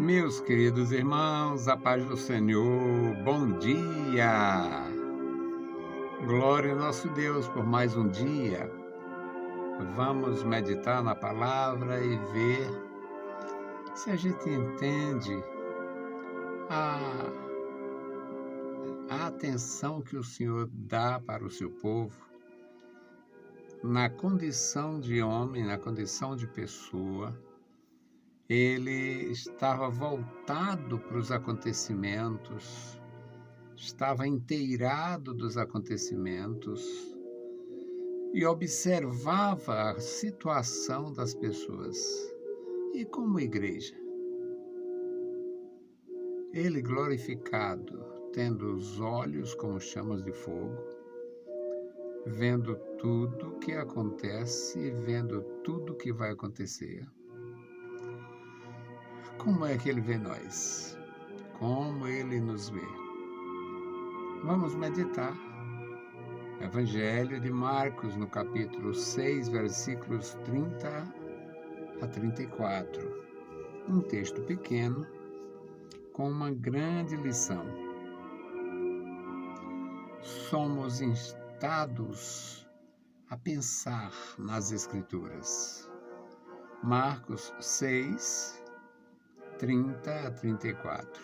Meus queridos irmãos, a paz do Senhor, bom dia! Glória ao nosso Deus por mais um dia. Vamos meditar na palavra e ver se a gente entende a, a atenção que o Senhor dá para o seu povo na condição de homem, na condição de pessoa. Ele estava voltado para os acontecimentos, estava inteirado dos acontecimentos e observava a situação das pessoas. E como igreja, ele glorificado, tendo os olhos como chamas de fogo, vendo tudo o que acontece e vendo tudo o que vai acontecer. Como é que ele vê nós? Como ele nos vê? Vamos meditar. Evangelho de Marcos, no capítulo 6, versículos 30 a 34. Um texto pequeno, com uma grande lição. Somos instados a pensar nas Escrituras. Marcos 6, 30 a 34.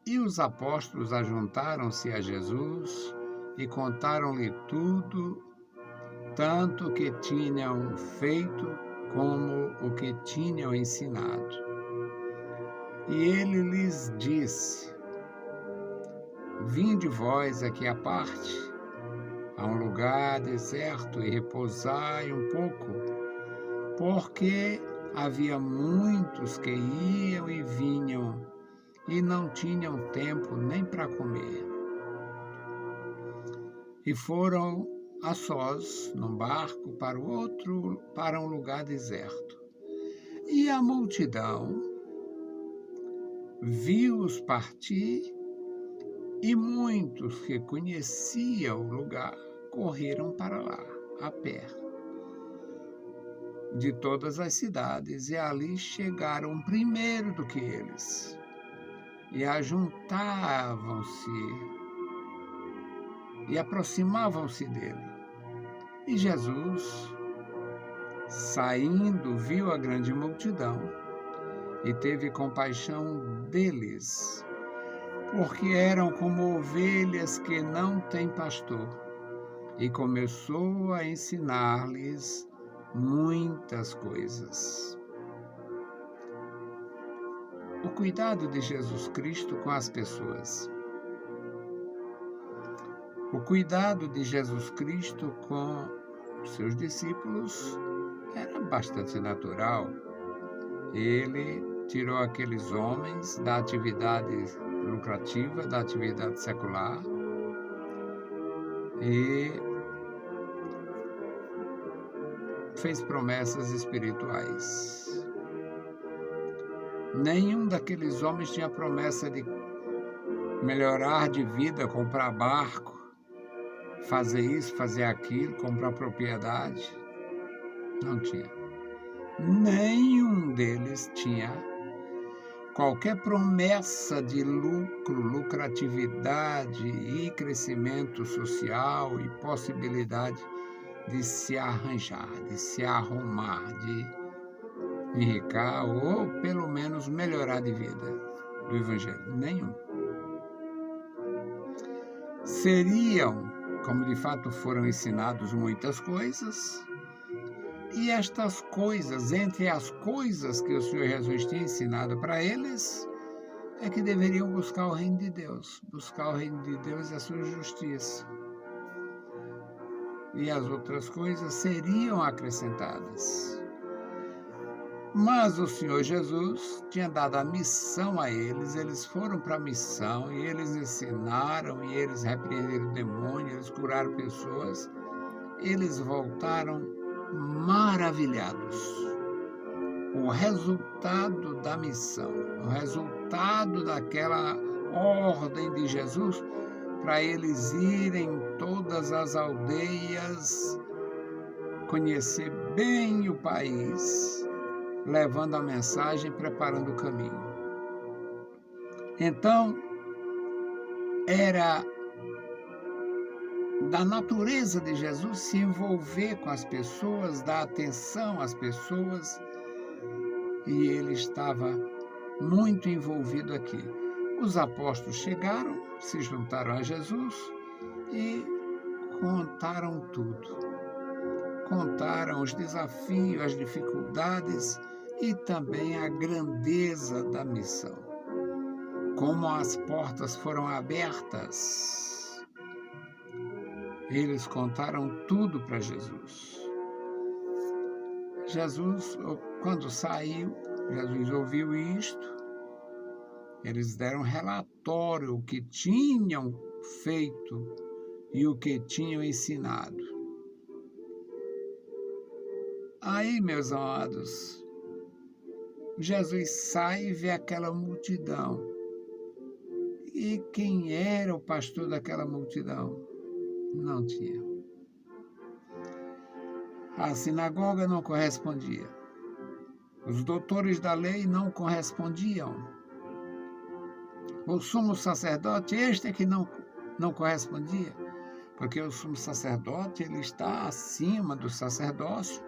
E os apóstolos ajuntaram-se a Jesus e contaram-lhe tudo, tanto o que tinham feito como o que tinham ensinado. E ele lhes disse: Vinde vós aqui à parte, a um lugar deserto, e repousai um pouco, porque havia muitos que iam e vinham, e não tinham tempo nem para comer. E foram a sós, num barco, para um lugar deserto. E a multidão viu-os partir, e muitos que conheciam o lugar correram para lá, a pé, de todas as cidades, e ali chegaram primeiro do que eles. E ajuntavam-se e aproximavam-se dele. E Jesus, saindo, viu a grande multidão e teve compaixão deles, porque eram como ovelhas que não têm pastor, e começou a ensinar-lhes muitas coisas. O cuidado de Jesus Cristo com as pessoas. O cuidado de Jesus Cristo com seus discípulos era bastante natural. Ele tirou aqueles homens da atividade lucrativa, da atividade secular, e fez promessas espirituais. Nenhum daqueles homens tinha promessa de melhorar de vida, comprar barco, fazer isso, fazer aquilo, comprar propriedade. Não tinha. Nenhum deles tinha qualquer promessa de lucro, lucratividade e crescimento social e possibilidade de se arranjar, de se arrumar, de enricar ou pelo menos melhorar de vida do Evangelho. Nenhum. Seriam, como de fato foram ensinados, muitas coisas, e estas coisas, entre as coisas que o Senhor Jesus tinha ensinado para eles, é que deveriam buscar o reino de Deus, buscar o reino de Deus e a sua justiça. E as outras coisas seriam acrescentadas. Mas o Senhor Jesus tinha dado a missão a eles, eles foram para a missão, e eles ensinaram, e eles repreenderam o demônio, eles curaram pessoas, eles voltaram maravilhados. O resultado da missão, o resultado daquela ordem de Jesus, para eles irem em todas as aldeias, conhecer bem o país, levando a mensagem, preparando o caminho. Então, era da natureza de Jesus se envolver com as pessoas, dar atenção às pessoas, e ele estava muito envolvido aqui. Os apóstolos chegaram, se juntaram a Jesus e contaram tudo. Contaram os desafios, as dificuldades e também a grandeza da missão. Como as portas foram abertas. Eles contaram tudo para Jesus. Jesus, quando saiu, Jesus ouviu isto. Eles deram relatório o que tinham feito e o que tinham ensinado. Aí, meus amados, Jesus sai e vê aquela multidão. E quem era o pastor daquela multidão? Não tinha. A sinagoga não correspondia. Os doutores da lei não correspondiam. O sumo sacerdote, este é que não correspondia. Porque o sumo sacerdote, ele está acima do sacerdócio,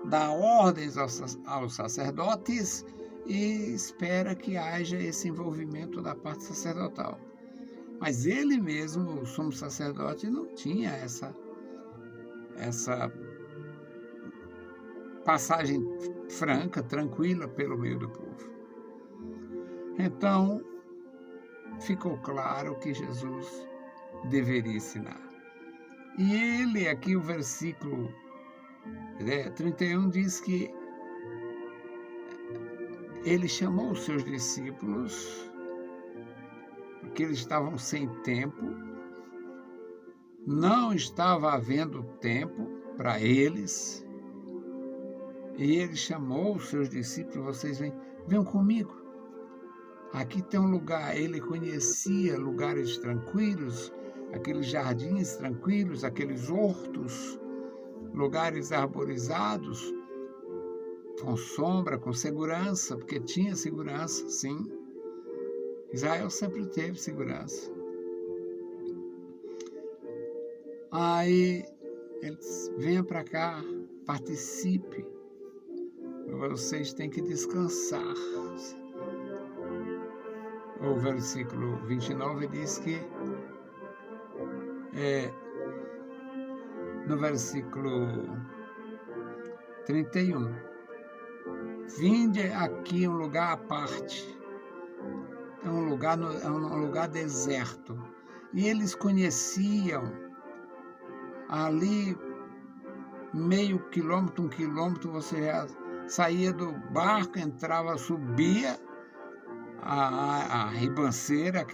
dá ordens aos sacerdotes e espera que haja esse envolvimento da parte sacerdotal. Mas ele mesmo, o sumo sacerdote, não tinha essa passagem franca, tranquila pelo meio do povo. Então, ficou claro que Jesus deveria ensinar. E ele, aqui o versículo 31 diz que ele chamou os seus discípulos, porque eles estavam sem tempo, não estava havendo tempo para eles, e ele chamou os seus discípulos, vocês venham comigo. Aqui tem um lugar, ele conhecia lugares tranquilos, aqueles jardins tranquilos, aqueles hortos, lugares arborizados, com sombra, com segurança, porque tinha segurança, sim. Israel sempre teve segurança. Aí, eles venham para cá, participe. Vocês têm que descansar. O versículo 29 diz que, no versículo 31, vinde aqui um lugar à parte, é um lugar deserto. E eles conheciam ali meio quilômetro, 1 quilômetro, você já saía do barco, entrava, subia a ribanceira,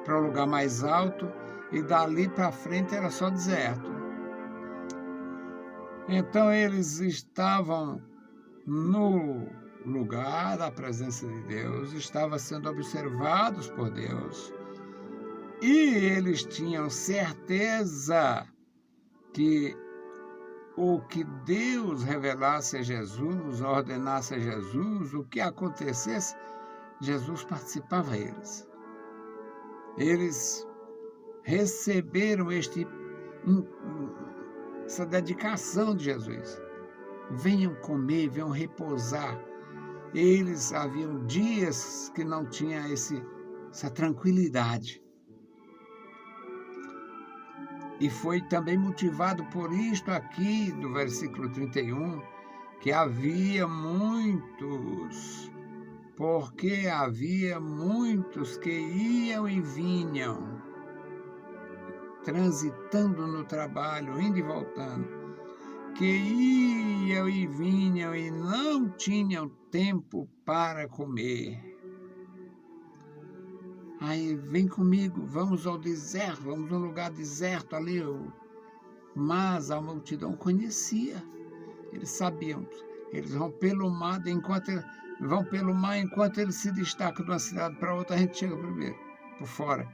para o lugar mais alto, e dali para frente era só deserto. Então eles estavam no lugar da presença de Deus, estavam sendo observados por Deus, e eles tinham certeza que o que Deus revelasse a Jesus, ordenasse a Jesus, o que acontecesse, Jesus participava a eles. Eles receberam essa dedicação de Jesus. Venham comer, venham repousar. Eles haviam dias que não tinham essa tranquilidade. E foi também motivado por isto aqui, do versículo 31, que havia muitos, porque havia muitos que iam e vinham, transitando no trabalho, indo e voltando, que iam e vinham e não tinham tempo para comer. Aí, vem comigo, vamos ao deserto, vamos a um lugar deserto ali. Mas a multidão conhecia, eles sabiam, eles vão pelo mar, enquanto eles se destacam de uma cidade para outra, a gente chega primeiro, por fora.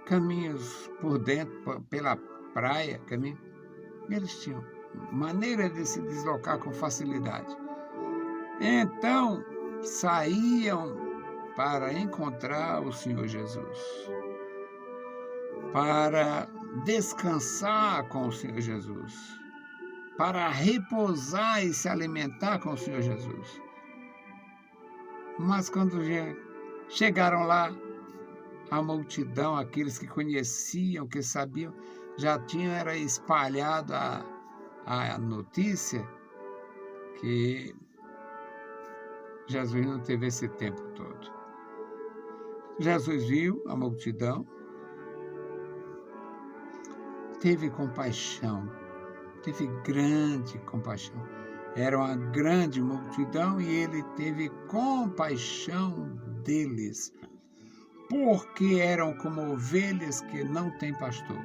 Caminhos por dentro, pela praia, eles tinham maneira de se deslocar com facilidade. Então saíam para encontrar o Senhor Jesus, para descansar com o Senhor Jesus, para repousar e se alimentar com o Senhor Jesus. Mas quando chegaram lá, a multidão, aqueles que conheciam, que sabiam, já tinham era espalhado a notícia que Jesus não teve esse tempo todo. Jesus viu a multidão, teve compaixão, teve grande compaixão. Era uma grande multidão e ele teve compaixão deles, porque eram como ovelhas que não têm pastor.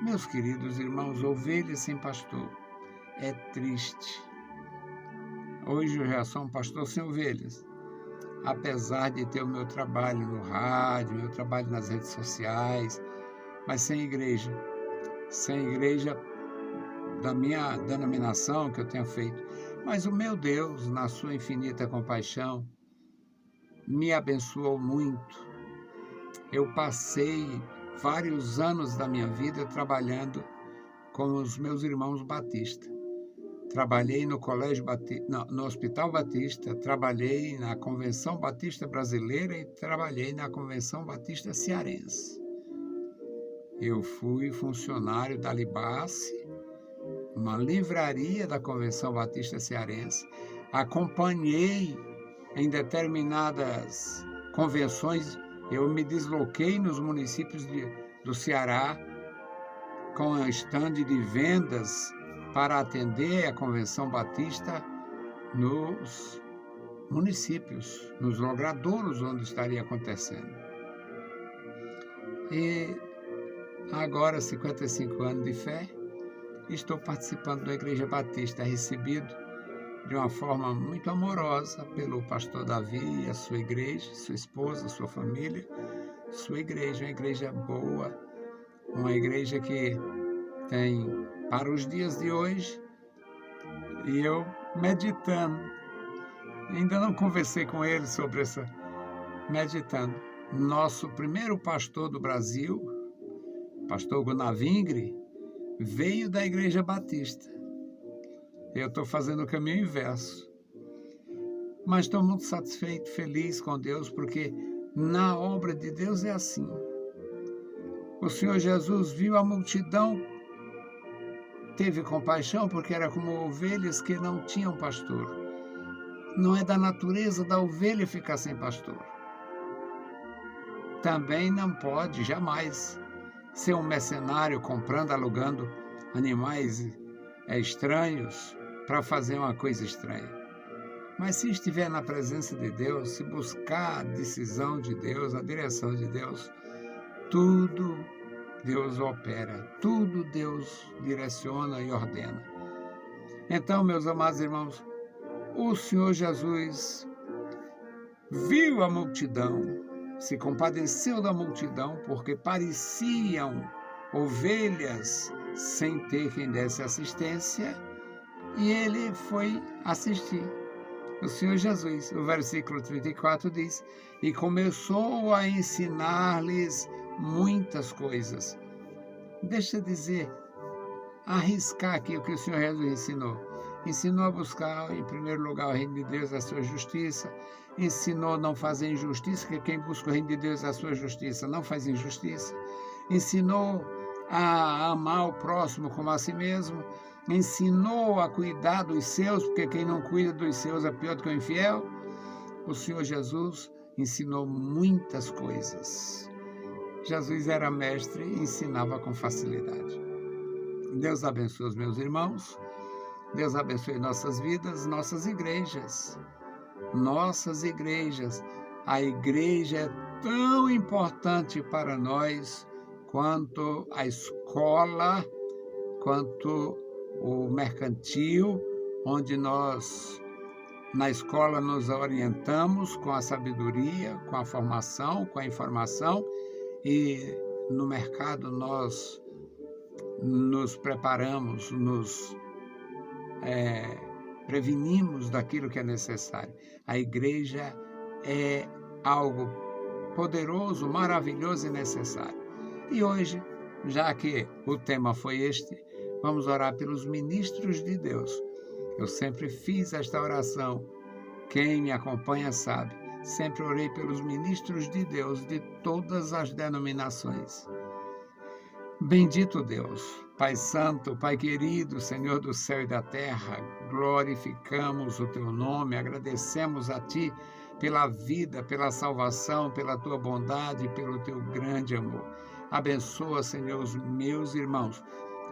Meus queridos irmãos, ovelhas sem pastor é triste. Hoje eu já sou um pastor sem ovelhas, apesar de ter o meu trabalho no rádio, meu trabalho nas redes sociais, mas sem igreja da minha denominação que eu tenho feito. Mas o meu Deus, na sua infinita compaixão, me abençoou muito. Eu passei vários anos da minha vida trabalhando com os meus irmãos batistas. Trabalhei no Colégio Batista, no Hospital Batista, trabalhei na Convenção Batista Brasileira e trabalhei na Convenção Batista Cearense. Eu fui funcionário da Libace, uma livraria da Convenção Batista Cearense. Acompanhei em determinadas convenções, eu me desloquei nos municípios do Ceará com um estande de vendas para atender a Convenção Batista nos municípios, nos logradouros onde estaria acontecendo. E agora, 55 anos de fé, estou participando da Igreja Batista, recebido de uma forma muito amorosa pelo pastor Davi e a sua igreja, sua esposa, sua família, sua igreja, uma igreja boa, uma igreja que tem para os dias de hoje, e eu meditando, ainda não conversei com ele sobre essa, meditando. Nosso primeiro pastor do Brasil, pastor Gunavingre, veio da Igreja Batista. Eu estou fazendo o caminho inverso. Mas estou muito satisfeito, feliz com Deus, porque na obra de Deus é assim. O Senhor Jesus viu a multidão, teve compaixão, porque era como ovelhas que não tinham pastor. Não é da natureza da ovelha ficar sem pastor. Também não pode, jamais, ser um mercenário comprando, alugando animais estranhos para fazer uma coisa estranha. Mas se estiver na presença de Deus, se buscar a decisão de Deus, a direção de Deus, tudo Deus opera, tudo Deus direciona e ordena. Então, meus amados irmãos, o Senhor Jesus viu a multidão, se compadeceu da multidão, porque pareciam ovelhas sem ter quem desse assistência, e ele foi assistir. O Senhor Jesus, o versículo 34 diz, e começou a ensinar-lhes muitas coisas. Deixa eu dizer, arriscar aqui o que o Senhor Jesus ensinou. Ensinou a buscar, em primeiro lugar, o reino de Deus e a sua justiça. Ensinou a não fazer injustiça, que quem busca o reino de Deus e a sua justiça não faz injustiça. Ensinou a amar o próximo como a si mesmo. Ensinou a cuidar dos seus, porque quem não cuida dos seus é pior do que o infiel. O Senhor Jesus ensinou muitas coisas. Jesus era mestre e ensinava com facilidade. Deus abençoe os meus irmãos. Deus abençoe nossas vidas, nossas igrejas. Nossas igrejas. A igreja é tão importante para nós quanto a escola, quanto o mercantil, onde nós, na escola, nos orientamos com a sabedoria, com a formação, com a informação, e no mercado nós nos preparamos, nos prevenimos daquilo que é necessário. A igreja é algo poderoso, maravilhoso e necessário. E hoje, já que o tema foi este, vamos orar pelos ministros de Deus. Eu sempre fiz esta oração. Quem me acompanha sabe. Sempre orei pelos ministros de Deus de todas as denominações. Bendito Deus, Pai Santo, Pai querido, Senhor do céu e da terra, glorificamos o Teu nome, agradecemos a Ti pela vida, pela salvação, pela Tua bondade e pelo Teu grande amor. Abençoa, Senhor, os meus irmãos.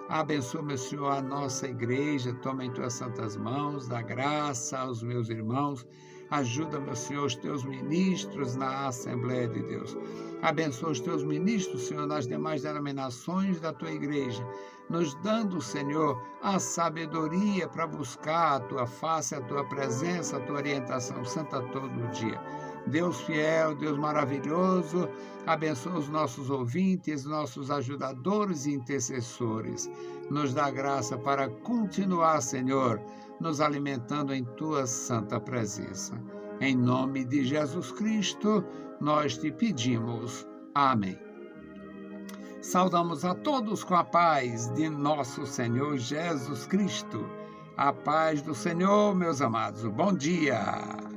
Abençoa, meu Senhor, a nossa igreja. Toma em Tuas santas mãos, dá graça aos meus irmãos. Ajuda, meu Senhor, os Teus ministros na Assembleia de Deus. Abençoa os Teus ministros, Senhor, nas demais denominações da Tua igreja, nos dando, Senhor, a sabedoria para buscar a Tua face, a Tua presença, a Tua orientação santa todo dia. Deus fiel, Deus maravilhoso, abençoa os nossos ouvintes, nossos ajudadores e intercessores. Nos dá graça para continuar, Senhor, nos alimentando em Tua santa presença. Em nome de Jesus Cristo, nós te pedimos. Amém. Saudamos a todos com a paz de nosso Senhor Jesus Cristo. A paz do Senhor, meus amados. Bom dia!